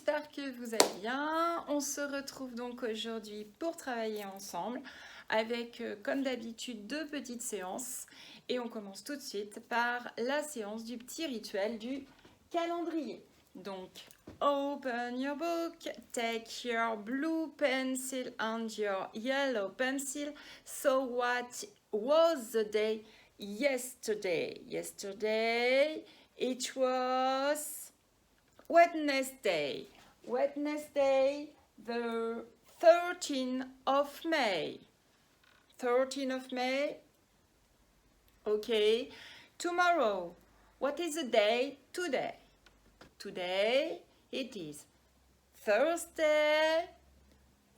j'espère que vous allez bien. On se retrouve donc aujourd'hui pour travailler ensemble avec, comme d'habitude, 2 petites séances. Et on commence tout de suite par la séance du petit rituel du calendrier. Donc, open your book, take your blue pencil and your yellow pencil. So what was the day yesterday? Yesterday, it was Wednesday. Wednesday, the 13th of May. 13th of May. Okay. Tomorrow. What is the day today? Today it is Thursday,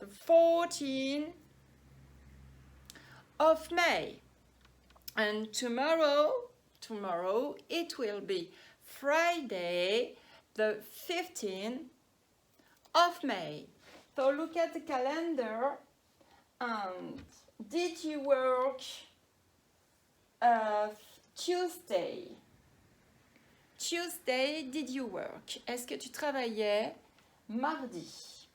the 14th of May. And tomorrow it will be Friday, the 15th of May. So look at the calendar and did you work Tuesday? Tuesday, did you work? Est-ce que tu travaillais mardi?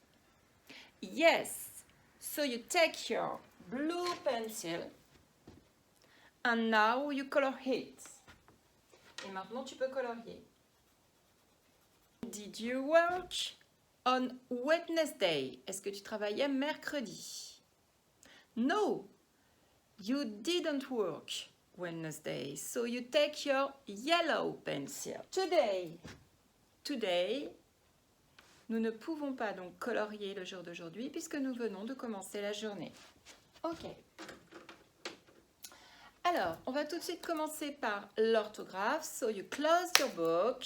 Yes. So you take your blue pencil and now you color it. Et maintenant tu peux colorier. Did you work on Wednesday? Est-ce que tu travaillais mercredi? No, you didn't work Wednesday. So you take your yellow pencil. Today, nous ne pouvons pas donc colorier le jour d'aujourd'hui puisque nous venons de commencer la journée. Ok. Alors, on va tout de suite commencer par l'orthographe. So you close your book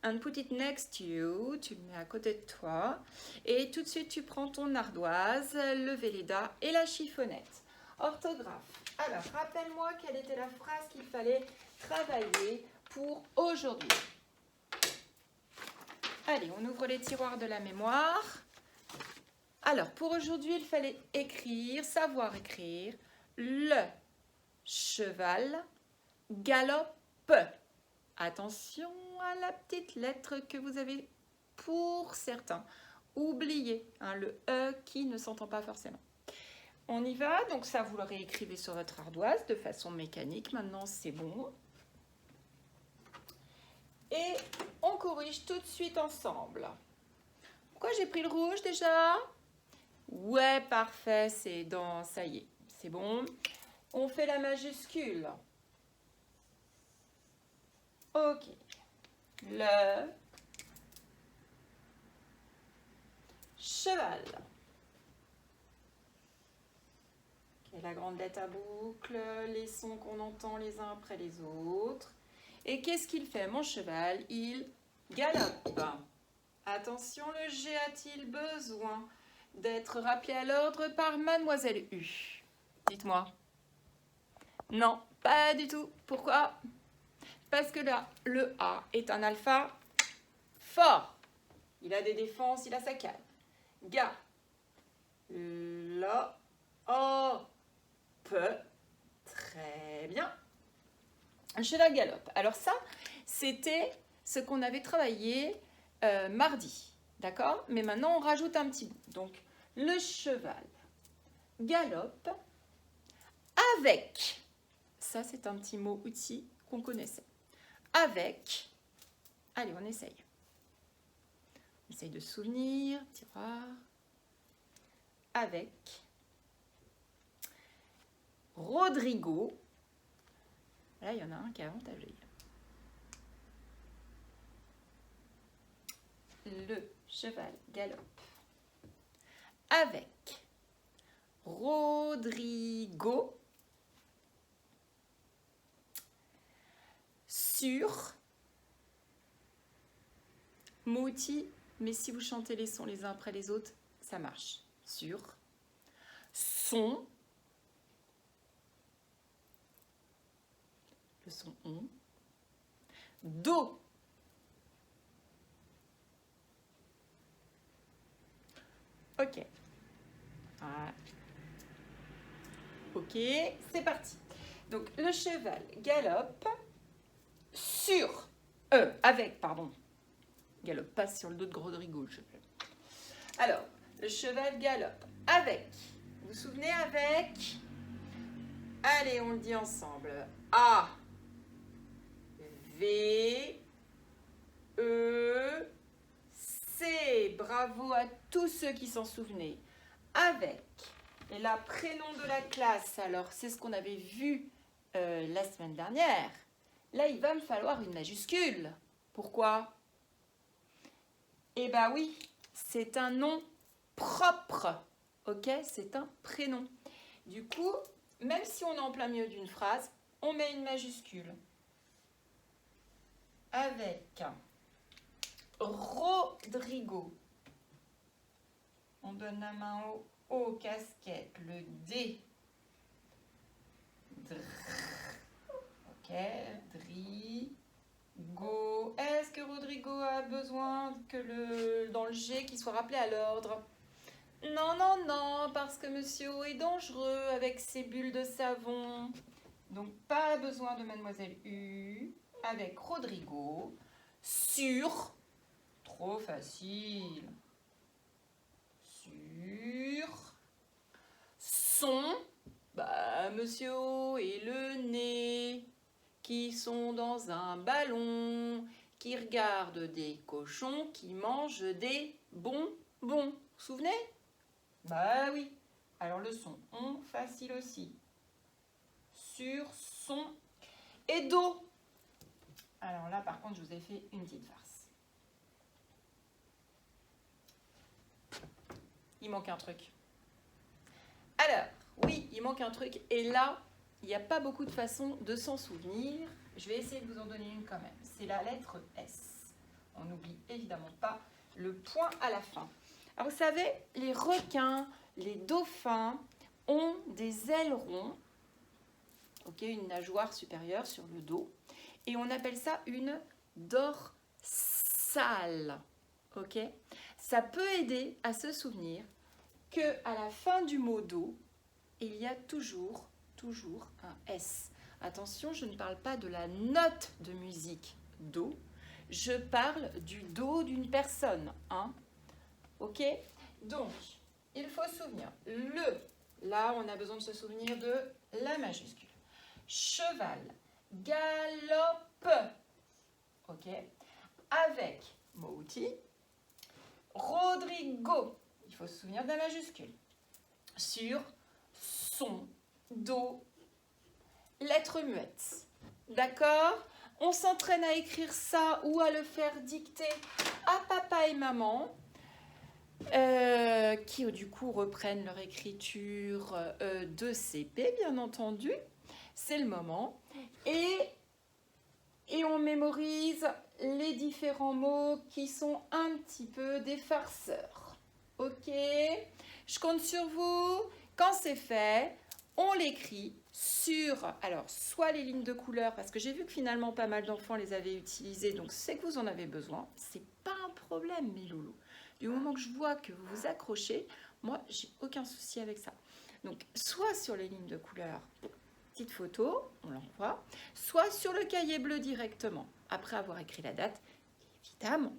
and put it next to you. Tu le mets à côté de toi. Et tout de suite, tu prends ton ardoise, le Velleda et la chiffonnette. Orthographe. Alors, rappelle-moi quelle était la phrase qu'il fallait travailler pour aujourd'hui. Allez, on ouvre les tiroirs de la mémoire. Alors, pour aujourd'hui, il fallait savoir écrire le cheval galope. Attention à la petite lettre que vous avez pour certains oublié, le E qui ne s'entend pas forcément. On y va, donc ça vous le réécrivez sur votre ardoise de façon mécanique, maintenant c'est bon. Et on corrige tout de suite ensemble. Pourquoi j'ai pris le rouge déjà? Ouais, parfait, ça y est, c'est bon. On fait la majuscule. Ok. Le cheval. Okay, la grande lettre à boucle, les sons qu'on entend les uns après les autres. Et qu'est-ce qu'il fait, mon cheval? Il galope. Attention, le G a-t-il besoin d'être rappelé à l'ordre par Mademoiselle U? Dites-moi. Non, pas du tout. Pourquoi? Parce que là, le A est un alpha fort. Il a des défenses, il a sa calme. Ga. La. O. Pe. Très bien. Un cheval galope. Alors ça, c'était ce qu'on avait travaillé mardi. D'accord? Mais maintenant, on rajoute un petit bout. Donc, le cheval galope avec. Ça, c'est un petit mot outil qu'on connaissait. Avec. Allez, on essaye. On essaye de se souvenir. Tiroir. Avec. Rodrigo. Là, il y en a un qui est avantagé. Le cheval galope. Avec. Rodrigo. Sur, mot outil, mais si vous chantez les sons les uns après les autres, ça marche. Sur, son, le son on, do, ok, voilà. Ok, c'est parti. Donc le cheval galope sur, avec, pardon, galope pas sur le dos de Rodrigo, je Alors, le cheval galope avec. Vous vous souvenez avec? Allez, on le dit ensemble. A, V, E, C. Bravo à tous ceux qui s'en souvenaient. Avec. Et là, prénom de la classe. Alors, c'est ce qu'on avait vu la semaine dernière. Là, il va me falloir une majuscule. Pourquoi? Eh bien oui, c'est un nom propre. Ok? C'est un prénom. Du coup, même si on est en plein milieu d'une phrase, on met une majuscule. Avec Rodrigo. On donne la main au O, casquette, le D. Ok, Drigo. Est-ce que Rodrigo a besoin que dans le G qu'il soit rappelé à l'ordre? Non, non, non, parce que Monsieur O est dangereux avec ses bulles de savon. Donc, pas besoin de Mademoiselle U avec Rodrigo sur, trop facile, sur son, Monsieur O et le nez qui sont dans un ballon, qui regardent des cochons qui mangent des bonbons. Vous vous souvenez? Bah oui. Alors le son, on, facile aussi. Sur son et do. Alors là, par contre, je vous ai fait une petite farce. Il manque un truc. Alors, oui, il manque un truc. Et là, il n'y a pas beaucoup de façons de s'en souvenir. Je vais essayer de vous en donner une quand même. C'est la lettre S. On n'oublie évidemment pas le point à la fin. Alors, vous savez, les requins, les dauphins ont des ailerons. Ok, une nageoire supérieure sur le dos. Et on appelle ça une dorsale. Ok, ça peut aider à se souvenir qu'à la fin du mot dos, il y a toujours un S. Attention, je ne parle pas de la note de musique do, je parle du dos d'une personne. Hein? Ok? Donc, il faut se souvenir. Là, on a besoin de se souvenir de la majuscule. Cheval, galope. Ok? Avec mot outil. Rodrigo. Il faut se souvenir de la majuscule. Sur son, do, lettre muette. D'accord? On s'entraîne à écrire ça ou à le faire dicter à papa et maman qui du coup reprennent leur écriture de CP, bien entendu. C'est le moment. Et on mémorise les différents mots qui sont un petit peu des farceurs. Ok? Je compte sur vous. Quand c'est fait, on l'écrit sur, alors, soit les lignes de couleur, parce que j'ai vu que finalement pas mal d'enfants les avaient utilisées, donc c'est que vous en avez besoin. C'est pas un problème, mes loulous. Du moment que je vois que vous vous accrochez, moi, j'ai aucun souci avec ça. Donc, soit sur les lignes de couleur, petite photo, on l'envoie, soit sur le cahier bleu directement, après avoir écrit la date, évidemment.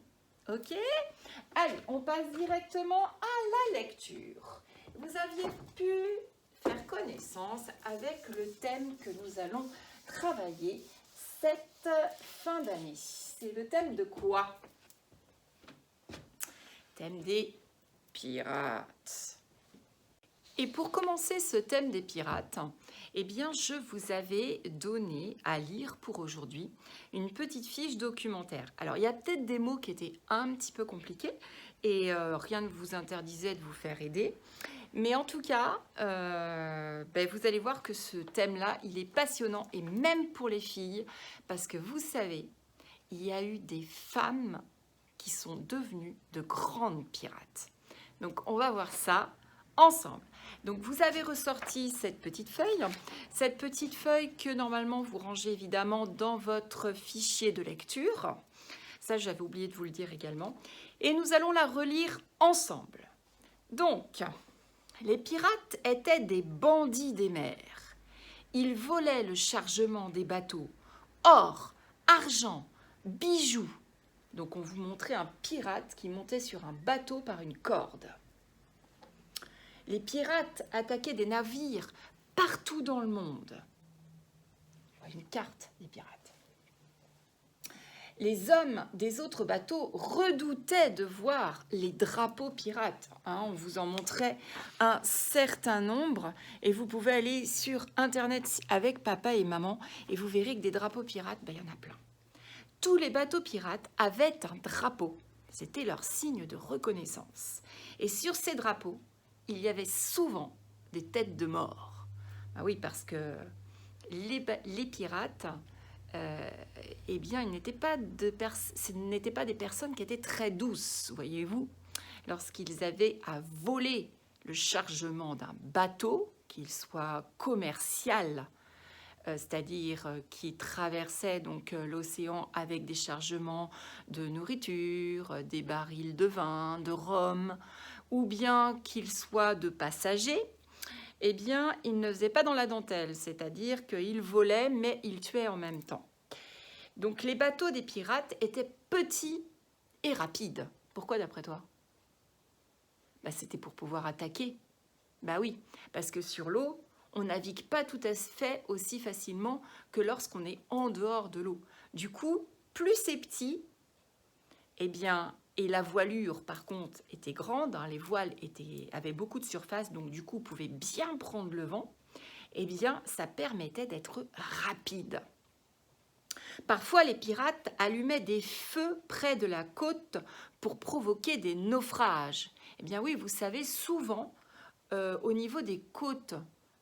Ok? Allez, on passe directement à la lecture. Vous aviez pu faire connaissance avec le thème que nous allons travailler cette fin d'année. C'est le thème de quoi? Thème des pirates. Et pour commencer ce thème des pirates, eh bien, je vous avais donné à lire pour aujourd'hui une petite fiche documentaire. Alors, il y a peut-être des mots qui étaient un petit peu compliqués et rien ne vous interdisait de vous faire aider. Mais en tout cas, vous allez voir que ce thème-là, il est passionnant et même pour les filles parce que vous savez, il y a eu des femmes qui sont devenues de grandes pirates. Donc, on va voir ça ensemble. Donc, vous avez ressorti cette petite feuille que normalement vous rangez évidemment dans votre fichier de lecture. Ça, j'avais oublié de vous le dire également. Et nous allons la relire ensemble. Donc, les pirates étaient des bandits des mers. Ils volaient le chargement des bateaux, or, argent, bijoux, Donc on vous montrait un pirate qui montait sur un bateau par une corde. Les pirates attaquaient des navires partout dans le monde. Une carte des pirates. Les hommes des autres bateaux redoutaient de voir les drapeaux pirates. On vous en montrait un certain nombre et vous pouvez aller sur Internet avec papa et maman et vous verrez que des drapeaux pirates, il y en a plein. Tous les bateaux pirates avaient un drapeau. C'était leur signe de reconnaissance. Et sur ces drapeaux, il y avait souvent des têtes de mort. Oui, parce que les pirates... eh bien, ce n'étaient pas des personnes qui étaient très douces, voyez-vous. Lorsqu'ils avaient à voler le chargement d'un bateau, qu'il soit commercial, c'est-à-dire qui traversait donc l'océan avec des chargements de nourriture, des barils de vin, de rhum, ou bien qu'il soit de passagers, eh bien, il ne faisait pas dans la dentelle, c'est-à-dire qu'il volait, mais il tuait en même temps. Donc, les bateaux des pirates étaient petits et rapides. Pourquoi, d'après toi? C'était pour pouvoir attaquer. Oui, parce que sur l'eau, on navigue pas tout à fait aussi facilement que lorsqu'on est en dehors de l'eau. Du coup, plus c'est petit, eh bien... Et la voilure, par contre, était grande, les voiles avaient beaucoup de surface, donc du coup, pouvaient bien prendre le vent. Eh bien, ça permettait d'être rapide. Parfois, les pirates allumaient des feux près de la côte pour provoquer des naufrages. Eh bien oui, vous savez, souvent, au niveau des côtes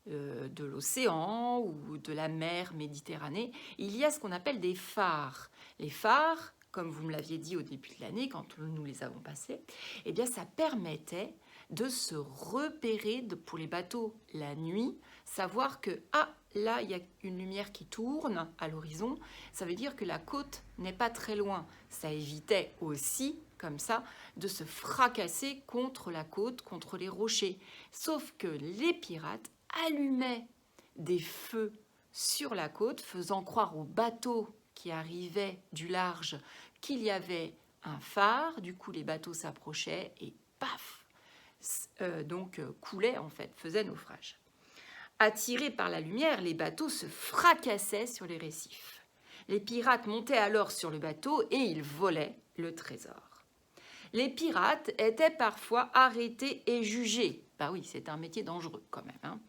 de l'océan ou de la mer Méditerranée, il y a ce qu'on appelle des phares. Les phares, comme vous me l'aviez dit au début de l'année, quand nous les avons passés, eh bien ça permettait de se repérer pour les bateaux la nuit, savoir que, là, il y a une lumière qui tourne à l'horizon, ça veut dire que la côte n'est pas très loin. Ça évitait aussi, comme ça, de se fracasser contre la côte, contre les rochers. Sauf que les pirates allumaient des feux sur la côte, faisant croire aux bateaux qui arrivaient du large qu'il y avait un phare. Du coup, les bateaux s'approchaient et paf, coulaient en fait, faisaient naufrage. Attirés par la lumière, les bateaux se fracassaient sur les récifs. Les pirates montaient alors sur le bateau et ils volaient le trésor. Les pirates étaient parfois arrêtés et jugés. Oui, c'est un métier dangereux quand même.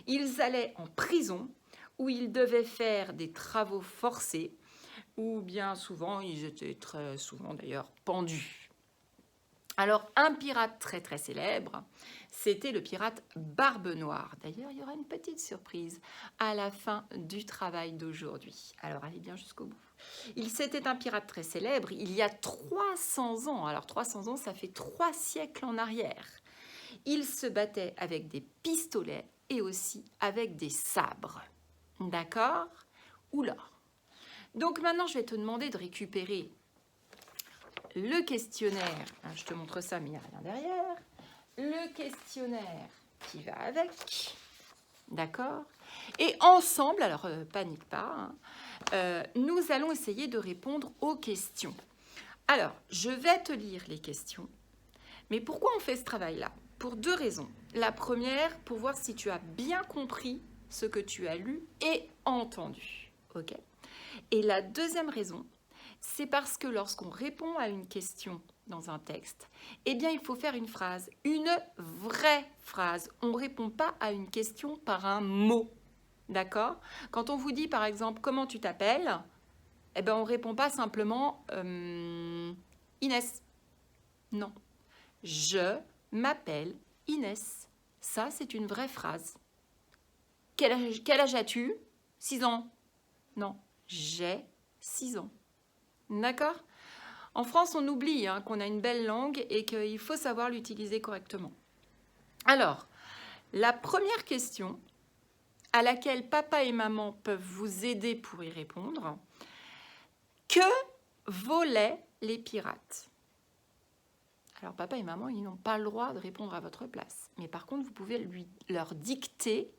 Ils allaient en prison où ils devaient faire des travaux forcés, ou bien souvent, ils étaient très souvent d'ailleurs pendus. Alors, un pirate très très célèbre, c'était le pirate Barbe Noire. D'ailleurs, il y aura une petite surprise à la fin du travail d'aujourd'hui. Alors, allez bien jusqu'au bout. C'était un pirate très célèbre il y a 300 ans. Alors, 300 ans, ça fait 3 siècles en arrière. Il se battait avec des pistolets et aussi avec des sabres. D'accord? Oula! Donc maintenant, je vais te demander de récupérer le questionnaire. Je te montre ça, mais il n'y a rien derrière. Le questionnaire qui va avec. D'accord? Et ensemble, alors panique pas, nous allons essayer de répondre aux questions. Alors, je vais te lire les questions. Mais pourquoi on fait ce travail-là? Pour 2 raisons. La première, pour voir si tu as bien compris ce que tu as lu et entendu. Ok? Et la deuxième raison, c'est parce que lorsqu'on répond à une question dans un texte, eh bien, il faut faire une phrase, une vraie phrase. On ne répond pas à une question par un mot, d'accord? Quand on vous dit, par exemple, comment tu t'appelles, eh bien, on ne répond pas simplement Inès. Non. Je m'appelle Inès. Ça, c'est une vraie phrase. Quel âge as-tu? 6 ans. Non. J'ai 6 ans. D'accord? En France, on oublie qu'on a une belle langue et qu'il faut savoir l'utiliser correctement. Alors, la première question à laquelle papa et maman peuvent vous aider pour y répondre, que volaient les pirates? Alors, papa et maman, ils n'ont pas le droit de répondre à votre place. Mais par contre, vous pouvez leur dicter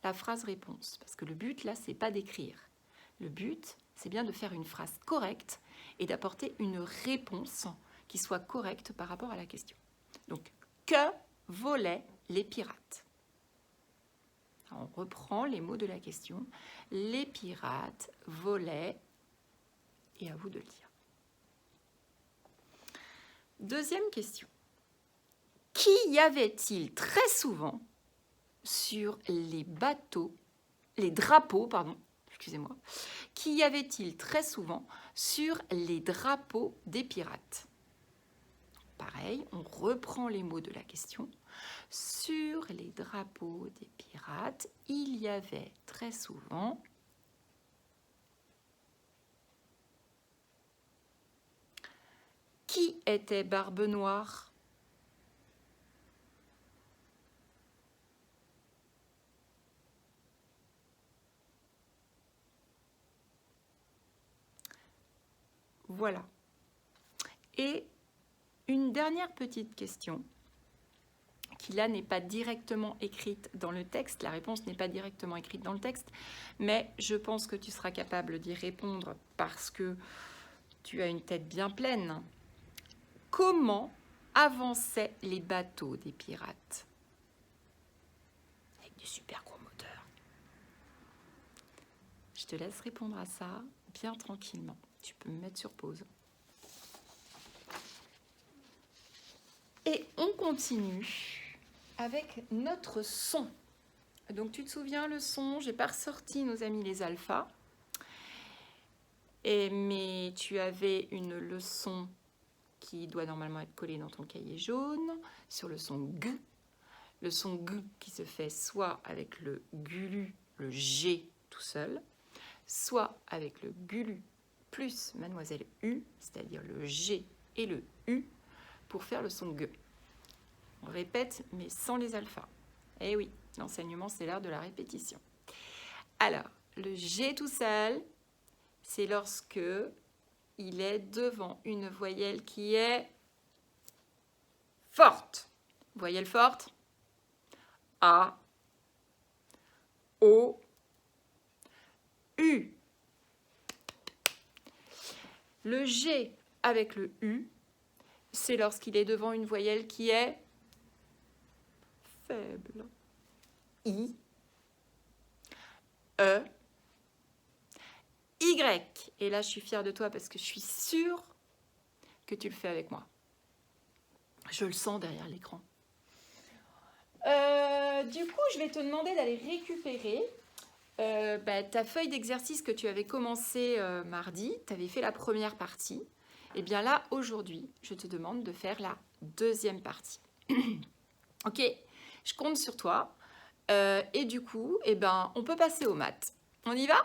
la phrase réponse. Parce que le but, là, c'est pas d'écrire. Le but, c'est bien de faire une phrase correcte et d'apporter une réponse qui soit correcte par rapport à la question. Donc, que volaient les pirates? Alors, on reprend les mots de la question. Les pirates volaient, et à vous de le dire. Deuxième question. Qui y avait-il très souvent sur les bateaux, les drapeaux, pardon, excusez-moi, qui y avait-il très souvent sur les drapeaux des pirates? Pareil, on reprend les mots de la question. Sur les drapeaux des pirates, il y avait très souvent qui était Barbe Noire? Voilà. Et une dernière petite question qui là n'est pas directement écrite dans le texte, la réponse n'est pas directement écrite dans le texte, mais je pense que tu seras capable d'y répondre parce que tu as une tête bien pleine. Comment avançaient les bateaux des pirates? Avec des super gros moteurs. Je te laisse répondre à ça bien tranquillement. Tu peux me mettre sur pause. Et on continue avec notre son. Donc tu te souviens le son, j'ai pas ressorti nos amis les alphas. Mais tu avais une leçon qui doit normalement être collée dans ton cahier jaune sur le son G. Le son G qui se fait soit avec le GULU, le G tout seul, soit avec le GULU plus mademoiselle U, c'est-à-dire le G et le U, pour faire le son G. On répète, mais sans les alphas. Eh oui, l'enseignement, c'est l'art de la répétition. Alors, le G tout seul, c'est lorsque il est devant une voyelle qui est forte. Voyelle forte. A, O, U. Le G avec le U, c'est lorsqu'il est devant une voyelle qui est faible. I, E, Y. Et là, je suis fière de toi parce que je suis sûre que tu le fais avec moi. Je le sens derrière l'écran. Du coup, je vais te demander d'aller récupérer ta feuille d'exercice que tu avais commencé mardi. Tu avais fait la première partie. Et bien là, aujourd'hui, je te demande de faire la deuxième partie. Ok, je compte sur toi. Et du coup, on peut passer aux maths. On y va ?